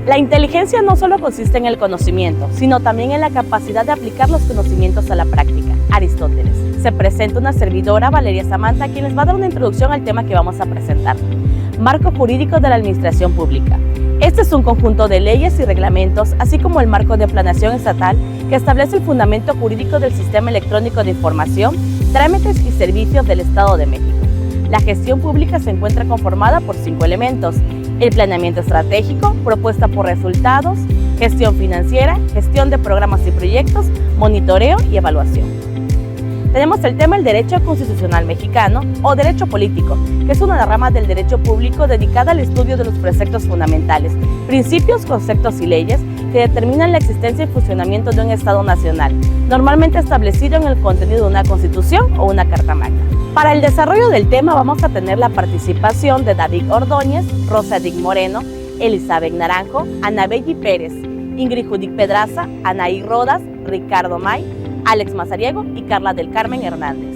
La inteligencia no solo consiste en el conocimiento, sino también en la capacidad de aplicar los conocimientos a la práctica. Aristóteles. Se presenta una servidora, Valeria Samantha, quien les va a dar una introducción al tema que vamos a presentar. Marco jurídico de la administración pública. Este es un conjunto de leyes y reglamentos, así como el marco de planeación estatal que establece el fundamento jurídico del Sistema Electrónico de Información, Trámites y Servicios del Estado de México. La gestión pública se encuentra conformada por 5 elementos: el planeamiento estratégico, propuesta por resultados, gestión financiera, gestión de programas y proyectos, monitoreo y evaluación. Tenemos el tema del derecho constitucional mexicano o derecho político, que es una rama del derecho público dedicada al estudio de los preceptos fundamentales, principios, conceptos y leyes que determinan la existencia y funcionamiento de un Estado nacional, normalmente establecido en el contenido de una Constitución o una Carta Magna. Para el desarrollo del tema vamos a tener la participación de David Ordóñez, Rosa Dick Moreno, Elizabeth Naranjo, Anabelli Pérez, Ingrid Judic Pedraza, Anaí Rodas, Ricardo May, Alex Mazariego y Carla del Carmen Hernández.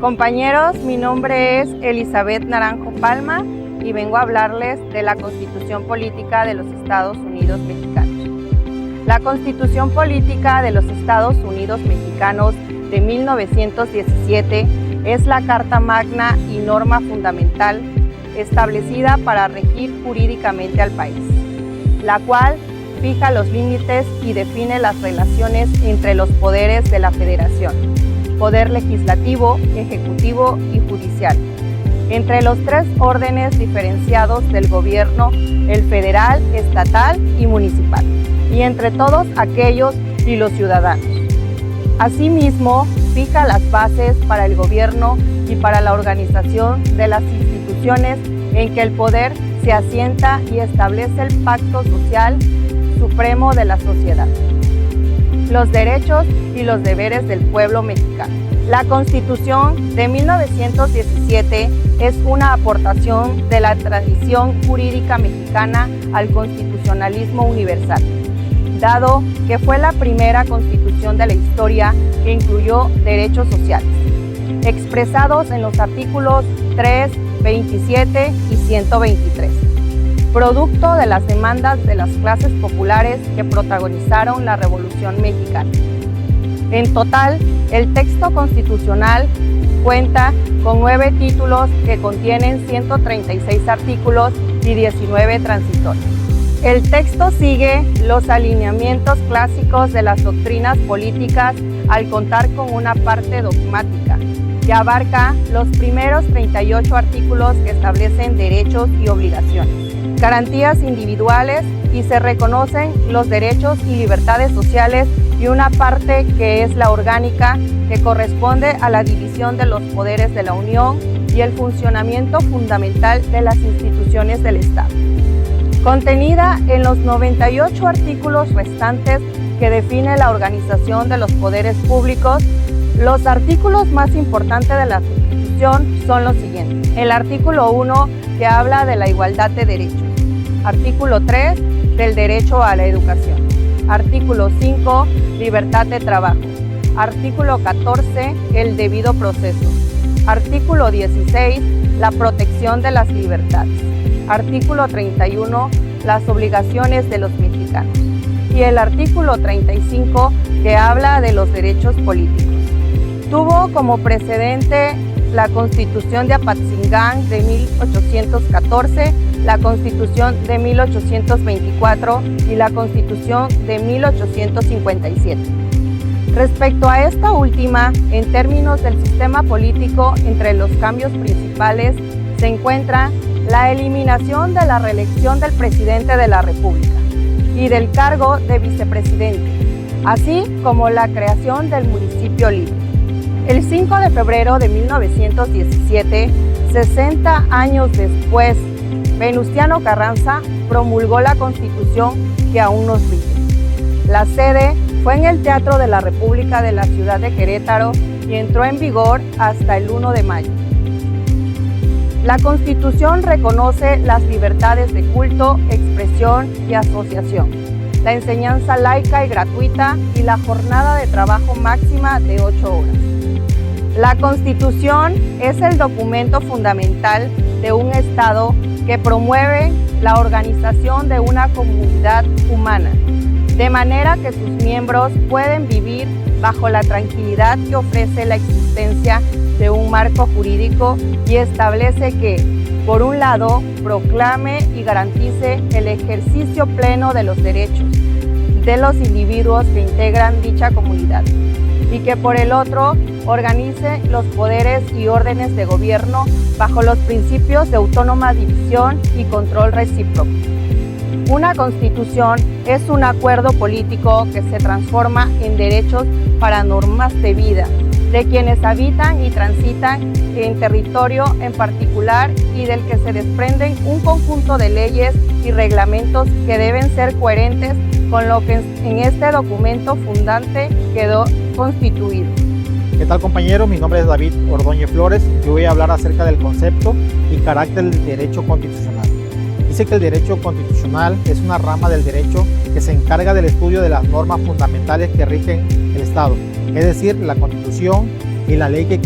Compañeros, mi nombre es Elizabeth Naranjo Palma y vengo a hablarles de la Constitución Política de los Estados Unidos Mexicanos. La Constitución Política de los Estados Unidos Mexicanos de 1917 es la Carta Magna y norma fundamental establecida para regir jurídicamente al país, la cual fija los límites y define las relaciones entre los poderes de la Federación, poder legislativo, ejecutivo y judicial, entre los 3 órdenes diferenciados del gobierno, el federal, estatal y municipal, y entre todos aquellos y los ciudadanos. Asimismo, fija las bases para el gobierno y para la organización de las instituciones en que el poder se asienta y establece el pacto social supremo de la sociedad, los derechos y los deberes del pueblo mexicano. La Constitución de 1917 es una aportación de la tradición jurídica mexicana al constitucionalismo universal, dado que fue la primera constitución de la historia que incluyó derechos sociales, expresados en los artículos 3, 27 y 123. Producto de las demandas de las clases populares que protagonizaron la Revolución Mexicana. En total, el texto constitucional cuenta con 9 títulos que contienen 136 artículos y 19 transitorios. El texto sigue los alineamientos clásicos de las doctrinas políticas al contar con una parte dogmática que abarca los primeros 38 artículos que establecen derechos y obligaciones, garantías individuales y se reconocen los derechos y libertades sociales y una parte que es la orgánica que corresponde a la división de los poderes de la Unión y el funcionamiento fundamental de las instituciones del Estado. Contenida en los 98 artículos restantes que define la organización de los poderes públicos, los artículos más importantes de la Constitución son los siguientes. El artículo 1 que habla de la igualdad de derechos. Artículo 3, del derecho a la educación. Artículo 5, libertad de trabajo. Artículo 14, el debido proceso. Artículo 16, la protección de las libertades. Artículo 31, las obligaciones de los mexicanos. Y el artículo 35, que habla de los derechos políticos. Tuvo como precedente la Constitución de Apatzingán de 1814, la Constitución de 1824 y la Constitución de 1857. Respecto a esta última, en términos del sistema político, entre los cambios principales se encuentra la eliminación de la reelección del presidente de la República y del cargo de vicepresidente, así como la creación del municipio libre. El 5 de febrero de 1917, 60 años después, Venustiano Carranza promulgó la Constitución que aún nos rige. La sede fue en el Teatro de la República de la ciudad de Querétaro y entró en vigor hasta el 1 de mayo. La Constitución reconoce las libertades de culto, expresión y asociación, la enseñanza laica y gratuita y la jornada de trabajo máxima de 8 horas. La Constitución es el documento fundamental de un Estado que promueve la organización de una comunidad humana, de manera que sus miembros pueden vivir bajo la tranquilidad que ofrece la existencia de un marco jurídico y establece que, por un lado, proclame y garantice el ejercicio pleno de los derechos de los individuos que integran dicha comunidad y que, por el otro, organice los poderes y órdenes de gobierno bajo los principios de autónoma división y control recíproco. Una constitución es un acuerdo político que se transforma en derechos para normas de vida de quienes habitan y transitan en territorio en particular y del que se desprenden un conjunto de leyes y reglamentos que deben ser coherentes con lo que en este documento fundante quedó constituido. ¿Qué tal, compañeros? Mi nombre es David Ordóñez Flores y voy a hablar acerca del concepto y carácter del derecho constitucional. Dice que el derecho constitucional es una rama del derecho que se encarga del estudio de las normas fundamentales que rigen el Estado, es decir, la Constitución y la ley que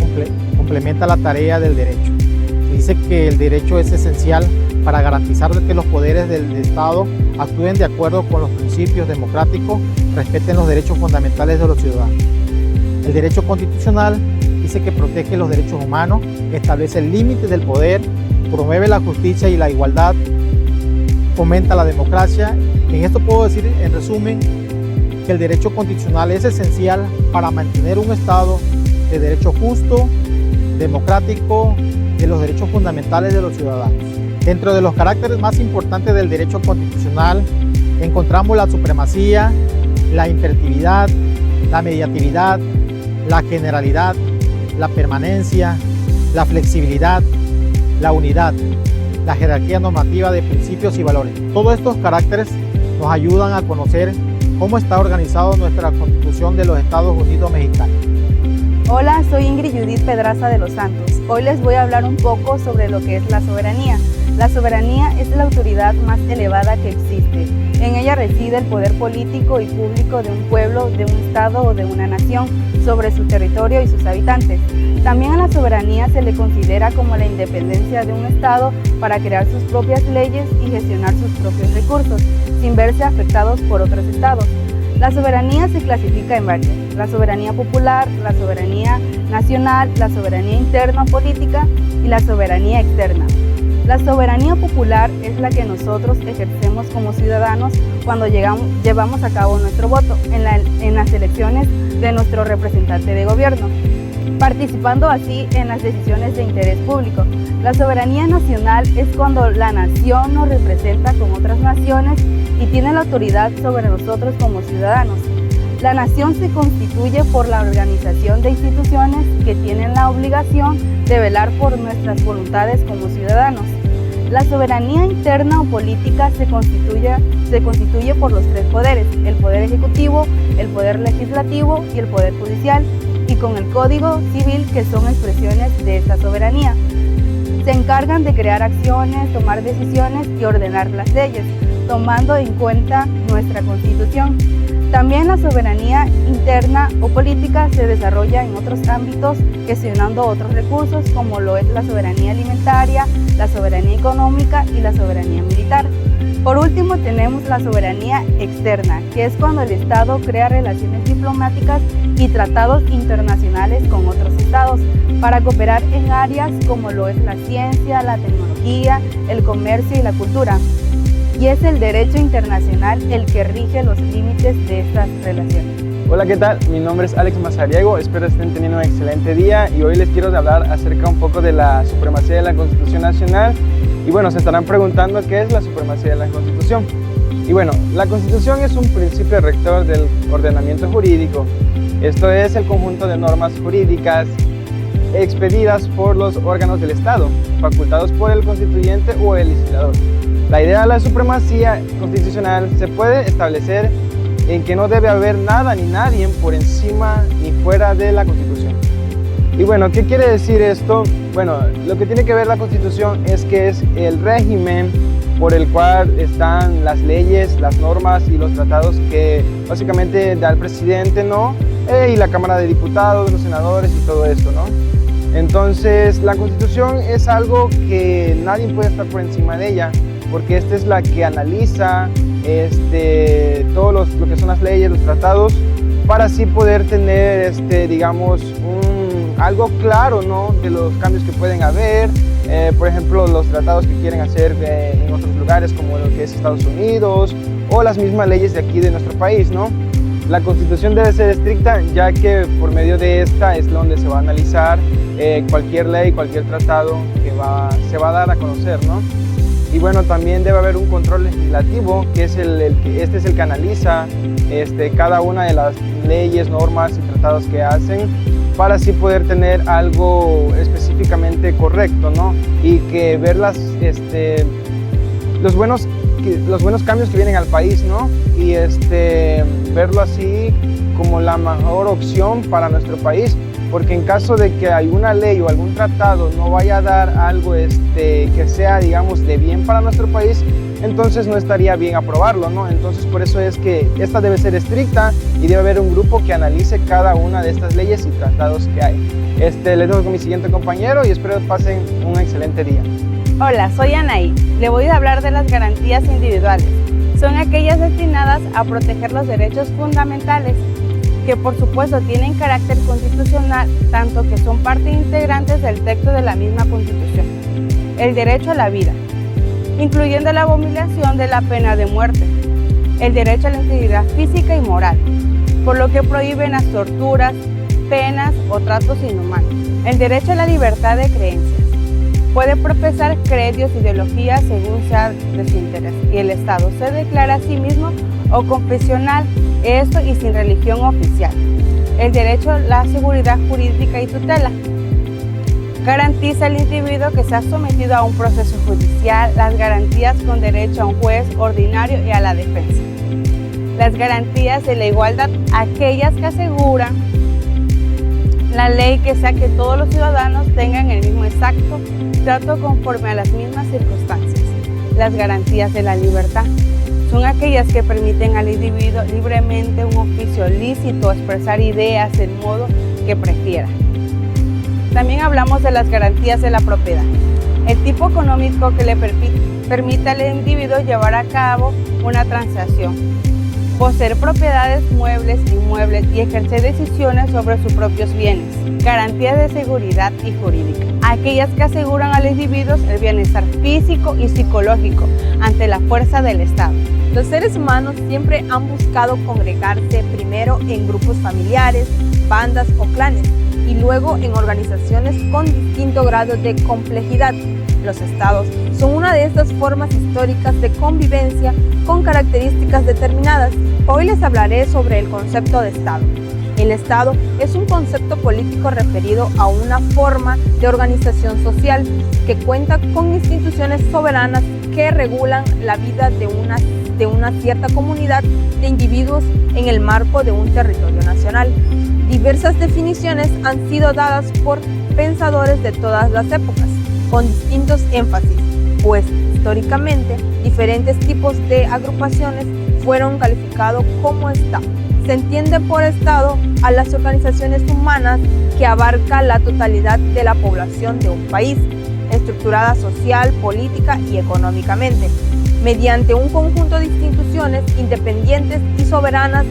complementa la tarea del derecho. Dice que el derecho es esencial para garantizar que los poderes del Estado actúen de acuerdo con los principios democráticos, respeten los derechos fundamentales de los ciudadanos. El derecho constitucional dice que protege los derechos humanos, establece límites del poder, promueve la justicia y la igualdad, fomenta la democracia. En esto puedo decir, en resumen, que el derecho constitucional es esencial para mantener un Estado de derecho justo, democrático, de los derechos fundamentales de los ciudadanos. Dentro de los caracteres más importantes del derecho constitucional encontramos la supremacía, la imperatividad, la mediatividad, la generalidad, la permanencia, la flexibilidad, la unidad, la jerarquía normativa de principios y valores. Todos estos caracteres nos ayudan a conocer cómo está organizada nuestra Constitución de los Estados Unidos Mexicanos. Hola, soy Ingrid Judith Pedraza de los Santos. Hoy les voy a hablar un poco sobre lo que es la soberanía. La soberanía es la autoridad más elevada que existe. En ella reside el poder político y público de un pueblo, de un estado o de una nación sobre su territorio y sus habitantes. También a la soberanía se le considera como la independencia de un estado para crear sus propias leyes y gestionar sus propios recursos, sin verse afectados por otros estados. La soberanía se clasifica en varias: la soberanía popular, la soberanía nacional, la soberanía interna política y la soberanía externa. La soberanía popular es la que nosotros ejercemos como ciudadanos cuando llevamos a cabo nuestro voto en las elecciones de nuestro representante de gobierno, participando así en las decisiones de interés público. La soberanía nacional es cuando la nación nos representa con otras naciones y tiene la autoridad sobre nosotros como ciudadanos. La nación se constituye por la organización de instituciones que tienen la obligación de velar por nuestras voluntades como ciudadanos. La soberanía interna o política se constituye por los tres poderes: el poder ejecutivo, el poder legislativo y el poder judicial, y con el Código Civil, que son expresiones de esta soberanía. Se encargan de crear acciones, tomar decisiones y ordenar las leyes, tomando en cuenta nuestra Constitución. También la soberanía interna o política se desarrolla en otros ámbitos, gestionando otros recursos, como lo es la soberanía alimentaria, la soberanía económica y la soberanía militar. Por último, tenemos la soberanía externa, que es cuando el Estado crea relaciones diplomáticas y tratados internacionales con otros estados para cooperar en áreas como lo es la ciencia, la tecnología, el comercio y la cultura. Y es el derecho internacional el que rige los límites de estas relaciones. Hola, ¿qué tal? Mi nombre es Alex Mazariego, espero estén teniendo un excelente día y hoy les quiero hablar acerca un poco de la supremacía de la Constitución Nacional. Y bueno, se estarán preguntando qué es la supremacía de la Constitución. Y bueno, la Constitución es un principio rector del ordenamiento jurídico. Esto es el conjunto de normas jurídicas expedidas por los órganos del Estado, facultados por el constituyente o el legislador. La idea de la supremacía constitucional se puede establecer en que no debe haber nada ni nadie por encima ni fuera de la Constitución. Y bueno, ¿qué quiere decir esto? Bueno, lo que tiene que ver la Constitución es que es el régimen por el cual están las leyes, las normas y los tratados que básicamente da el presidente, ¿no? Y la Cámara de Diputados, los senadores y todo esto, ¿no? Entonces, la Constitución es algo que nadie puede estar por encima de ella, porque esta es la que analiza todo lo que son las leyes, los tratados, para así poder tener, digamos, algo claro, ¿no?, de los cambios que pueden haber. Por ejemplo, los tratados que quieren hacer en otros lugares, como lo que es Estados Unidos, o las mismas leyes de aquí de nuestro país, ¿no? La Constitución debe ser estricta, ya que por medio de esta es donde se va a analizar cualquier ley, cualquier tratado que se va a dar a conocer, ¿no? Y bueno, también debe haber un control legislativo, que es este es el que analiza cada una de las leyes, normas y tratados que hacen, para así poder tener algo específicamente correcto, ¿no? Y que ver los buenos cambios que vienen al país, ¿no? Y verlo así como la mejor opción para nuestro país, porque en caso de que alguna ley o algún tratado no vaya a dar algo que sea, digamos, de bien para nuestro país, entonces no estaría bien aprobarlo, ¿no? Entonces por eso es que esta debe ser estricta y debe haber un grupo que analice cada una de estas leyes y tratados que hay. Les dejo con mi siguiente compañero y espero que pasen un excelente día. Hola, soy Anaí. Le voy a hablar de las garantías individuales. Son aquellas destinadas a proteger los derechos fundamentales, que por supuesto tienen carácter constitucional, tanto que son parte integrantes del texto de la misma Constitución. El derecho a la vida, incluyendo la abominación de la pena de muerte. El derecho a la integridad física y moral, por lo que prohíben las torturas, penas o tratos inhumanos. El derecho a la libertad de creencias. Puede profesar credos, ideologías según sea de su interés, y el Estado se declara a sí mismo o confesional, esto y sin religión oficial. El derecho a la seguridad jurídica y tutela. Garantiza al individuo que se ha sometido a un proceso judicial las garantías con derecho a un juez ordinario y a la defensa. Las garantías de la igualdad, aquellas que aseguran la ley, que sea que todos los ciudadanos tengan el mismo exacto trato conforme a las mismas circunstancias. Las garantías de la libertad son aquellas que permiten al individuo libremente un oficio lícito, expresar ideas del modo que prefiera. También hablamos de las garantías de la propiedad, el tipo económico que le permite al individuo llevar a cabo una transacción, poseer propiedades muebles, inmuebles y ejercer decisiones sobre sus propios bienes. Garantías de seguridad y jurídica, aquellas que aseguran al individuo el bienestar físico y psicológico ante la fuerza del Estado. Los seres humanos siempre han buscado congregarse primero en grupos familiares, bandas o clanes, y luego en organizaciones con distinto grado de complejidad. Los estados son una de estas formas históricas de convivencia con características determinadas. Hoy les hablaré sobre el concepto de Estado. El Estado es un concepto político referido a una forma de organización social que cuenta con instituciones soberanas que regulan la vida de una cierta comunidad de individuos en el marco de un territorio nacional. Diversas definiciones han sido dadas por pensadores de todas las épocas, con distintos énfasis, pues históricamente diferentes tipos de agrupaciones fueron calificados como Estado. Se entiende por Estado a las organizaciones humanas que abarca la totalidad de la población de un país, estructurada social, política y económicamente, mediante un conjunto de instituciones independientes y soberanas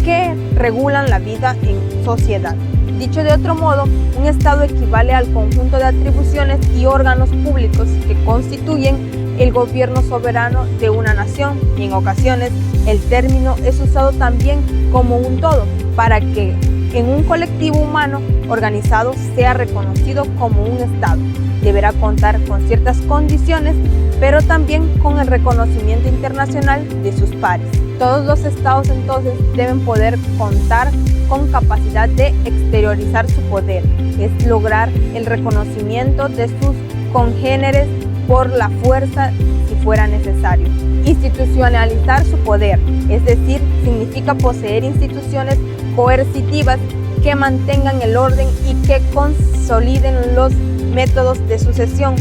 que regulan la vida en sociedad. Dicho de otro modo, un Estado equivale al conjunto de atribuciones y órganos públicos que constituyen el gobierno soberano de una nación, y en ocasiones el término es usado también como un todo, para que en un colectivo humano organizado sea reconocido como un Estado. Deberá contar con ciertas condiciones, pero también con el reconocimiento internacional de sus pares. Todos los estados entonces deben poder contar con capacidad de exteriorizar su poder, es lograr el reconocimiento de sus congéneres por la fuerza si fuera necesario. Institucionalizar su poder, es decir, significa poseer instituciones coercitivas que mantengan el orden y que consoliden los métodos de sucesión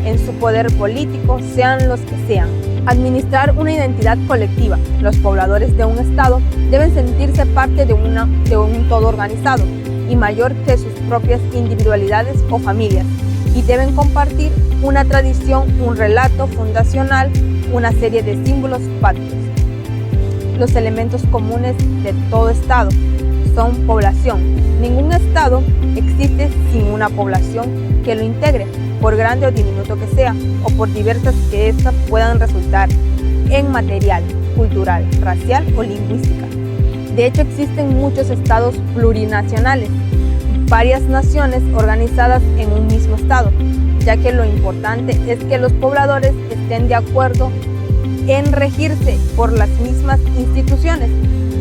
en su poder político, sean los que sean. Administrar una identidad colectiva. Los pobladores de un estado deben sentirse parte de un todo organizado. y mayor que sus propias individualidades o familias, y deben compartir una tradición, un relato fundacional, una serie de símbolos patrios. Los elementos comunes de todo Estado son población. Ningún Estado existe sin una población que lo integre, por grande o diminuto que sea, o por diversas que éstas puedan resultar en material, cultural, racial o lingüística. De hecho, existen muchos estados plurinacionales, varias naciones organizadas en un mismo estado, ya que lo importante es que los pobladores estén de acuerdo en regirse por las mismas instituciones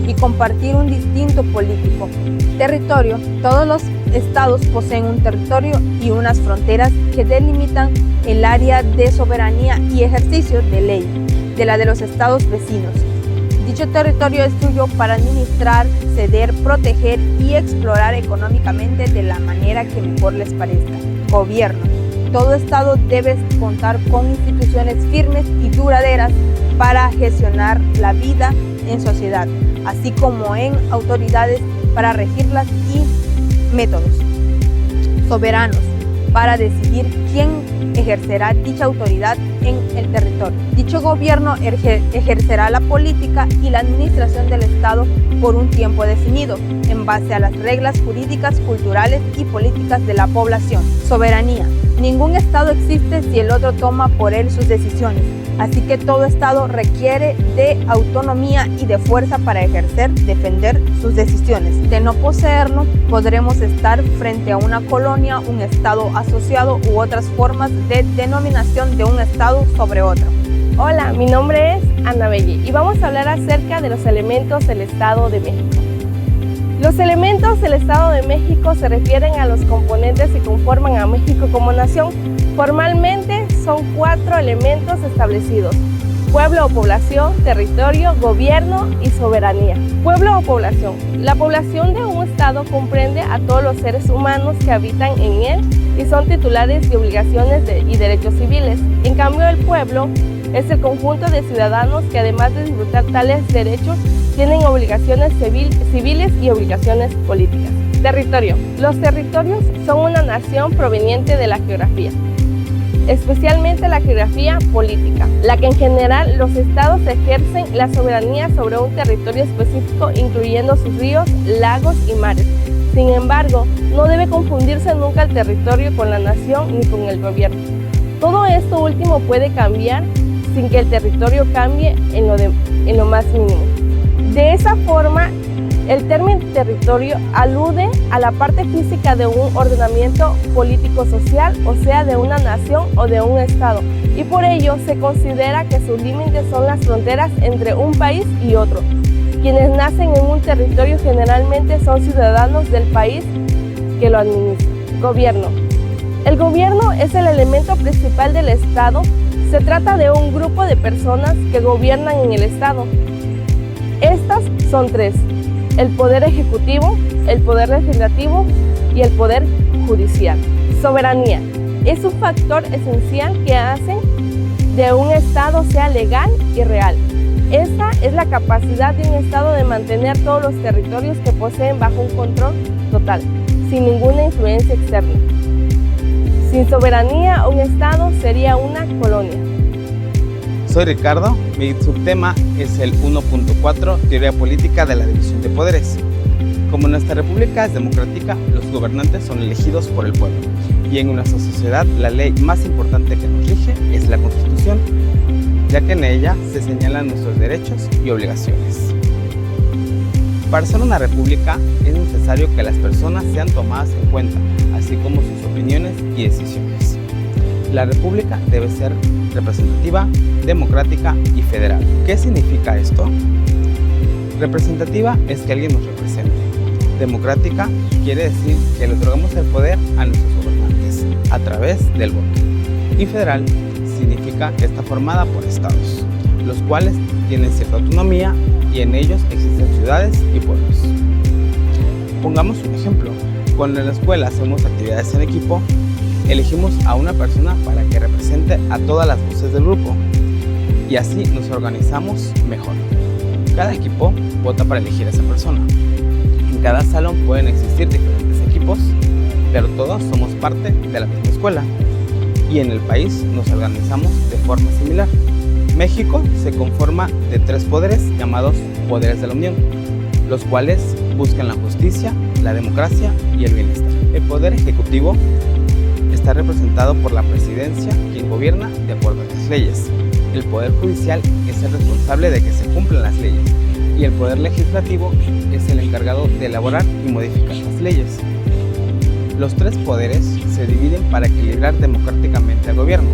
y compartir un distinto político. Territorio. Todos los estados poseen un territorio y unas fronteras que delimitan el área de soberanía y ejercicio de ley de la de los estados vecinos. Dicho territorio es suyo para administrar, ceder, proteger y explorar económicamente de la manera que mejor les parezca. Gobierno. Todo estado debe contar con instituciones firmes y duraderas para gestionar la vida en sociedad, así como en autoridades para regirlas y métodos. Soberanos. Para decidir quién ejercerá dicha autoridad en el territorio. Dicho gobierno ejercerá la política y la administración del Estado por un tiempo definido, en base a las reglas jurídicas, culturales y políticas de la población. Soberanía. Ningún Estado existe si el otro toma por él sus decisiones, así que todo Estado requiere de autonomía y de fuerza para defender sus decisiones. De no poseerlo, podremos estar frente a una colonia, un Estado asociado u otras formas de denominación de un Estado sobre otro. Hola, mi nombre es Ana Belli y vamos a hablar acerca de los elementos del Estado de México. Los elementos del Estado de México se refieren a los componentes que conforman a México como nación. Formalmente son 4 elementos establecidos: pueblo o población, territorio, gobierno y soberanía. Pueblo o población. La población de un Estado comprende a todos los seres humanos que habitan en él y son titulares de obligaciones y derechos civiles. En cambio, el pueblo es el conjunto de ciudadanos que, además de disfrutar tales derechos, tienen obligaciones civiles y obligaciones políticas. Territorio. Los territorios son una nación proveniente de la geografía, especialmente la geografía política, la que en general los estados ejercen la soberanía sobre un territorio específico, incluyendo sus ríos, lagos y mares. Sin embargo, no debe confundirse nunca el territorio con la nación ni con el gobierno. Todo esto último puede cambiar sin que el territorio cambie en lo más mínimo. De esa forma, el término territorio alude a la parte física de un ordenamiento político-social, o sea, de una nación o de un estado, y por ello se considera que sus límites son las fronteras entre un país y otro. Quienes nacen en un territorio generalmente son ciudadanos del país que lo administra. Gobierno. El gobierno es el elemento principal del Estado. Se trata de un grupo de personas que gobiernan en el Estado. Estas son 3: el poder ejecutivo, el poder legislativo y el poder judicial. Soberanía es un factor esencial que hace de un Estado sea legal y real. Esta es la capacidad de un Estado de mantener todos los territorios que poseen bajo un control total, sin ninguna influencia externa. Sin soberanía, un Estado sería una colonia. Soy Ricardo, mi subtema es el 1.4, Teoría Política de la División de Poderes. Como nuestra república es democrática, los gobernantes son elegidos por el pueblo. Y en nuestra sociedad, la ley más importante que nos rige es la Constitución, ya que en ella se señalan nuestros derechos y obligaciones. Para ser una república es necesario que las personas sean tomadas en cuenta, así como sus opiniones y decisiones. La república debe ser representativa, democrática y federal. ¿Qué significa esto? Representativa es que alguien nos represente. Democrática quiere decir que le otorgamos el poder a nuestros gobernantes a través del voto. Y federal significa que está formada por estados, los cuales tienen cierta autonomía y en ellos existen ciudades y pueblos. Pongamos un ejemplo. Cuando en la escuela hacemos actividades en equipo, elegimos a una persona para que represente a todas las voces del grupo y así nos organizamos mejor. Cada equipo vota para elegir a esa persona. En cada salón pueden existir diferentes equipos, pero todos somos parte de la misma escuela. Y en el país nos organizamos de forma similar. México se conforma de 3 poderes llamados poderes de la Unión, los cuales buscan la justicia, la democracia y el bienestar. El poder ejecutivo está representado por la presidencia, quien gobierna de acuerdo a las leyes. El poder judicial es el responsable de que se cumplan las leyes y el poder legislativo es el encargado de elaborar y modificar las leyes. Los 3 poderes se dividen para equilibrar democráticamente al gobierno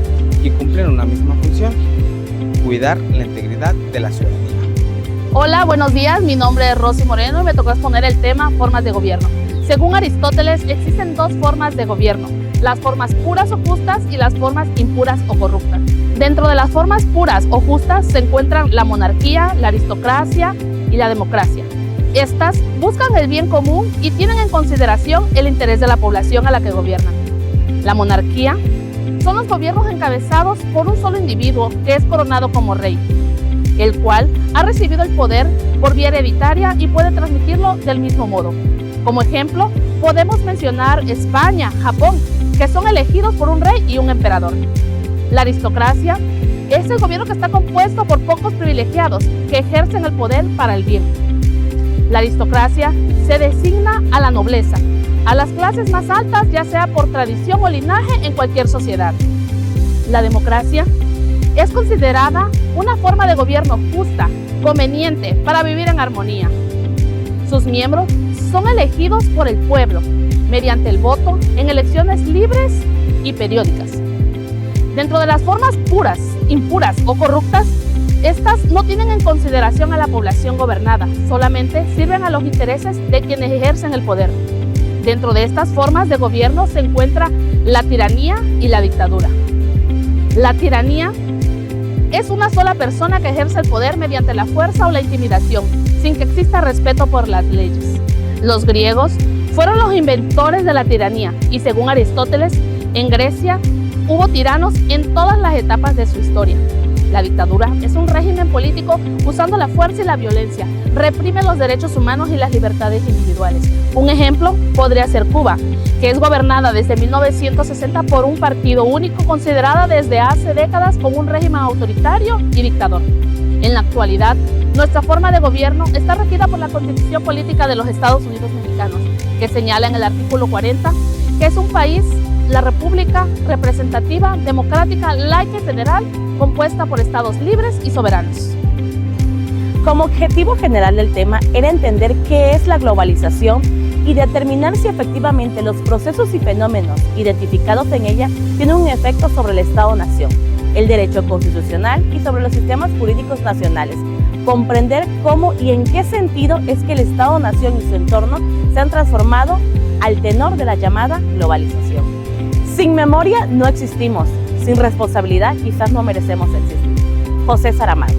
y cumplen una misma función: cuidar la integridad de la ciudadanía. Hola, buenos días. Mi nombre es Rosy Moreno y me tocó exponer el tema formas de gobierno. Según Aristóteles, existen 2 formas de gobierno: las formas puras o justas y las formas impuras o corruptas. Dentro de las formas puras o justas se encuentran la monarquía, la aristocracia y la democracia. Estas buscan el bien común y tienen en consideración el interés de la población a la que gobiernan. La monarquía son los gobiernos encabezados por un solo individuo que es coronado como rey, el cual ha recibido el poder por vía hereditaria y puede transmitirlo del mismo modo. Como ejemplo, podemos mencionar España, Japón, que son elegidos por un rey y un emperador. La aristocracia es el gobierno que está compuesto por pocos privilegiados que ejercen el poder para el bien. La aristocracia se designa a la nobleza, a las clases más altas, ya sea por tradición o linaje en cualquier sociedad. La democracia es considerada una forma de gobierno justa, conveniente para vivir en armonía. Sus miembros son elegidos por el pueblo mediante el voto en elecciones libres y periódicas. Dentro de las formas puras, impuras o corruptas, estas no tienen en consideración a la población gobernada, solamente sirven a los intereses de quienes ejercen el poder. Dentro de estas formas de gobierno se encuentra la tiranía y la dictadura. La tiranía es una sola persona que ejerce el poder mediante la fuerza o la intimidación, sin que exista respeto por las leyes. Los griegos fueron los inventores de la tiranía y según Aristóteles, en Grecia hubo tiranos en todas las etapas de su historia. La dictadura es un régimen político usando la fuerza y la violencia, reprime los derechos humanos y las libertades individuales. Un ejemplo podría ser Cuba, que es gobernada desde 1960 por un partido único, considerada desde hace décadas como un régimen autoritario y dictador. En la actualidad, nuestra forma de gobierno está regida por la Constitución Política de los Estados Unidos Mexicanos, que señala en el artículo 40 que es un país, la República representativa, democrática, laica y federal, compuesta por estados libres y soberanos. Como objetivo general del tema era entender qué es la globalización y determinar si efectivamente los procesos y fenómenos identificados en ella tienen un efecto sobre el Estado-nación, el derecho constitucional y sobre los sistemas jurídicos nacionales. Comprender cómo y en qué sentido es que el Estado-nación y su entorno se han transformado al tenor de la llamada globalización. Sin memoria no existimos, sin responsabilidad quizás no merecemos existir. José Saramago.